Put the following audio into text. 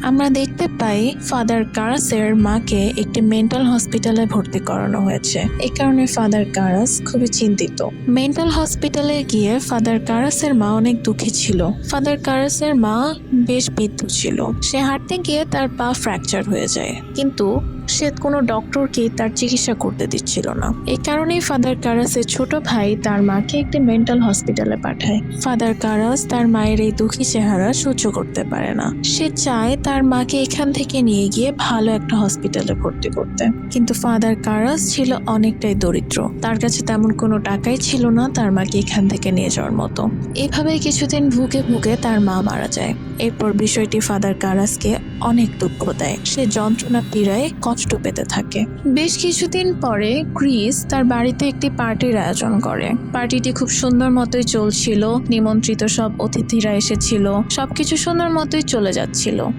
আমরা দেখতে পাই ফাদার কারাসের মাকে একটি মেন্টাল হসপিটালে ভর্তি করানো হয়েছে। এই কারণে ফাদার কারাস খুবই চিন্তিত। মেন্টাল হসপিটালে গিয়ে ফাদার কারাসের মা অনেক দুঃখী ছিল। ফাদার কারাসের মা বেশ বৃদ্ধ ছিল। সে হাঁটতে গিয়ে তার পা ফ্র্যাকচার হয়ে যায়, কিন্তু সে কোনো ডক্টরকে তার চিকিৎসা করতে দিচ্ছিল না। এই কারণেই ফাদার কারাসের ছোট ভাই তার মাকে একটি মেন্টাল হসপিটালে পাঠায়। ফাদার কারাস তার মায়ের এই দুঃখী চেহারা সহ্য করতে পারে না। সে চায় তার মাকে এখান থেকে নিয়ে গিয়ে ভালো একটা হসপিটালে ভর্তি করতে, কিন্তু ফাদার কারাস ছিল অনেকটাই দরিদ্র। তার কাছে তেমন কোনো টাকাই ছিল না তার মাকে এখান থেকে নিয়ে যাওয়ার মতো। এভাবে কিছুদিন ভুগে ভুগে তার মা মারা যায়। এরপর বিষয়টি ফাদার কারাসকে অনেক দুঃখ দেয়। সে যন্ত্রণা পীড়ায় কষ্ট পেতে থাকে। বেশ কিছুদিন পরে ক্রিস তার বাড়িতে একটি পার্টির আয়োজন করে। পার্টিটি খুব সুন্দর মতোই চলছিল। নিমন্ত্রিত সব অতিথিরা এসেছিল। সবকিছু সুন্দর মতোই চলে যাচ্ছিল।